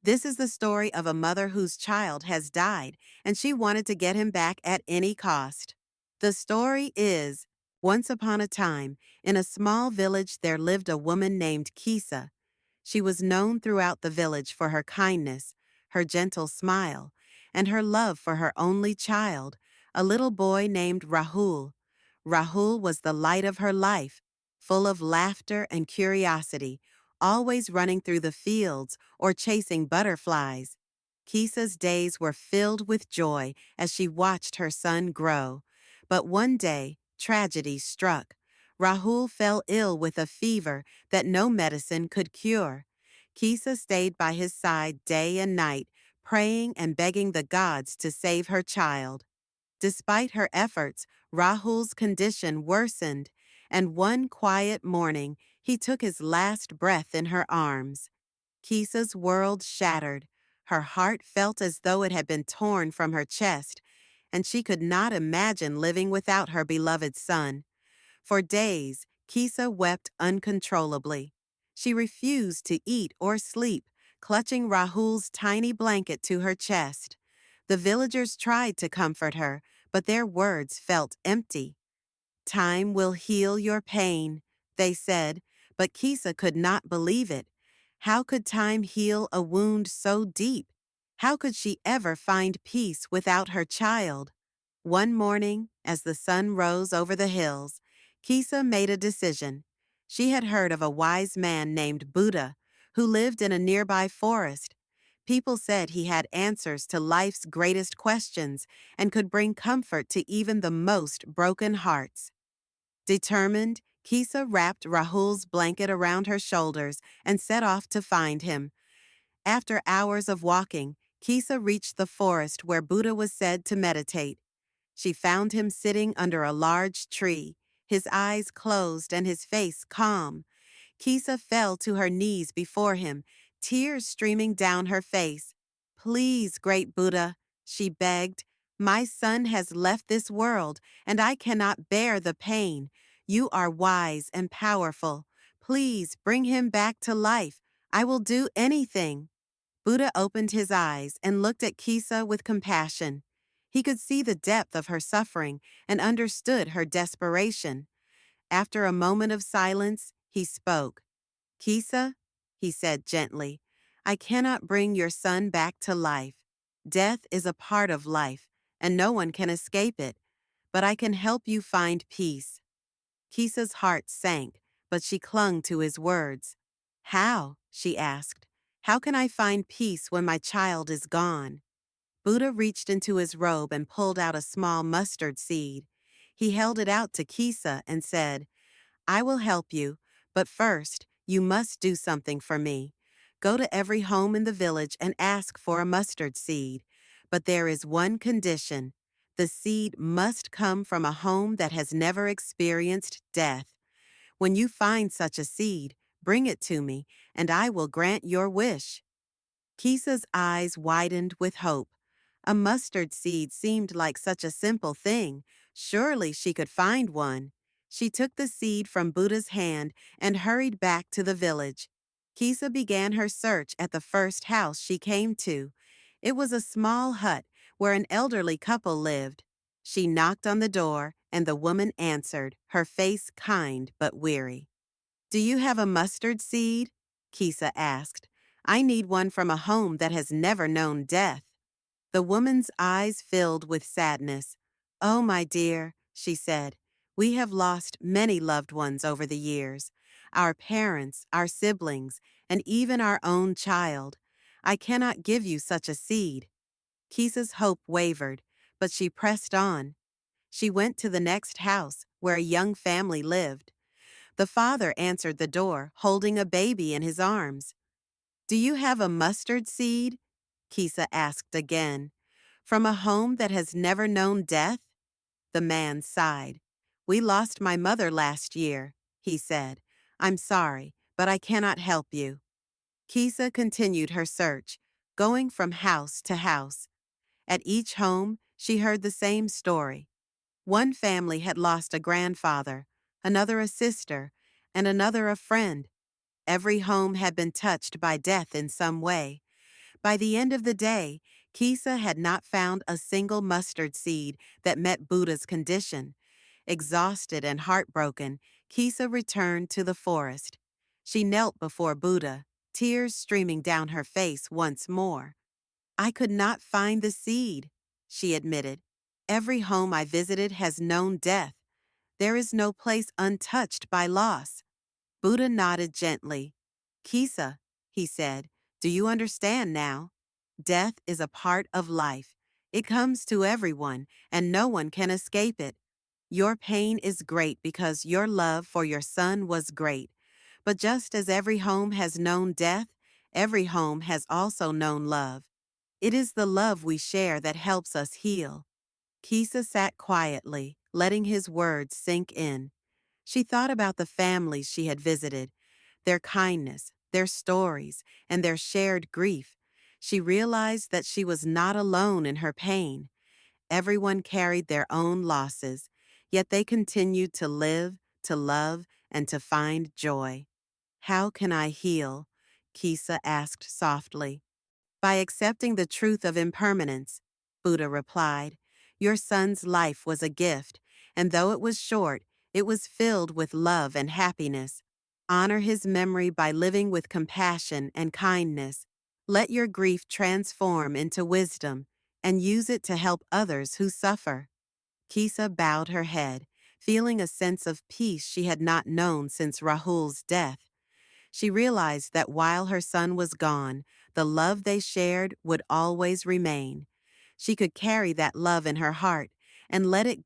This is the story of a mother whose child has died, and she wanted to get him back at any cost. The story is Once upon a time, in a small village, there lived a woman named Kisa. She was known throughout the village for her kindness, her gentle smile, and her love for her only child, a little boy named Rahul. Rahul was the light of her life, full of laughter and curiosity, always running through the fields or chasing butterflies. Kisa's days were filled with joy as she watched her son grow. But one day, tragedy struck. Rahul fell ill with a fever that no medicine could cure. Kisa stayed by his side day and night, praying and begging the gods to save her child. Despite her efforts, Rahul's condition worsened, and one quiet morning he took his last breath in her arms. Kisa's world shattered. Her heart felt as though it had been torn from her chest, and she could not imagine living without her beloved son. For days, Kisa wept uncontrollably. She refused to eat or sleep, clutching Rahul's tiny blanket to her chest. The villagers tried to comfort her, but their words felt empty. "Time will heal your pain," they said, but Kisa could not believe it. How could time heal a wound so deep? How could she ever find peace without her child? One morning, as the sun rose over the hills, Kisa made a decision. She had heard of a wise man named Buddha who lived in a nearby forest. People said he had answers to life's greatest questions and could bring comfort to even the most broken hearts. Determined, Kisa wrapped Rahul's blanket around her shoulders and set off to find him. After hours of walking, Kisa reached the forest where Buddha was said to meditate. She found him sitting under a large tree, his eyes closed and his face calm. Kisa fell to her knees before him, tears streaming down her face. "Please, great Buddha," she begged, "my son has left this world, and I cannot bear the pain. You are wise and powerful. Please bring him back to life. I will do anything." Buddha opened his eyes and looked at Kisa with compassion. He could see the depth of her suffering and understood her desperation. After a moment of silence, he spoke. "Kisa," he said gently, "I cannot bring your son back to life. Death is a part of life, and no one can escape it. But I can help you find peace." Kisa's heart sank, but she clung to his words. "How?" she asked. "How can I find peace when my child is gone?" Buddha reached into his robe and pulled out a small mustard seed. He held it out to Kisa and said, "I will help you, but first, you must do something for me. Go to every home in the village and ask for a mustard seed. But there is one condition. The seed must come from a home that has never experienced death. When you find such a seed, bring it to me, and I will grant your wish." Kisa's eyes widened with hope. A mustard seed seemed like such a simple thing. Surely she could find one. She took the seed from Buddha's hand and hurried back to the village. Kisa began her search at the first house she came to. It was a small hut where an elderly couple lived. She knocked on the door, and the woman answered, her face kind but weary. "Do you have a mustard seed?" Kisa asked. "I need one from a home that has never known death." The woman's eyes filled with sadness. "Oh, my dear," she said, "we have lost many loved ones over the years. Our parents, our siblings, and even our own child. I cannot give you such a seed." Kisa's hope wavered, but she pressed on. She went to the next house, where a young family lived. The father answered the door, holding a baby in his arms. "Do you have a mustard seed?" Kisa asked again. "From a home that has never known death?" The man sighed. "We lost my mother last year," he said. "I'm sorry, but I cannot help you." Kisa continued her search, going from house to house. At each home, she heard the same story. One family had lost a grandfather, another a sister, and another a friend. Every home had been touched by death in some way. By the end of the day, Kisa had not found a single mustard seed that met Buddha's condition. Exhausted and heartbroken, Kisa returned to the forest. She knelt before Buddha, tears streaming down her face once more. I could not find the seed, she admitted. Every home I visited has known death. There is no place untouched by loss. Buddha nodded gently. Kisa, he said, do you understand now? Death is a part of life. It comes to everyone, and no one can escape it. Your pain is great because your love for your son was great. But just as every home has known death, every home has also known love. It is the love we share that helps us heal. Kisa sat quietly, letting his words sink in. She thought about the families she had visited, their kindness, their stories, and their shared grief. She realized that she was not alone in her pain. Everyone carried their own losses, yet they continued to live, to love, and to find joy. How can I heal? Kisa asked softly. By accepting the truth of impermanence, Buddha replied. Your son's life was a gift, and though it was short, it was filled with love and happiness. Honor his memory by living with compassion and kindness. Let your grief transform into wisdom, and use it to help others who suffer. Kisa bowed her head, feeling a sense of peace she had not known since Rahul's death. She realized that while her son was gone, the love they shared would always remain. She could carry that love in her heart and let it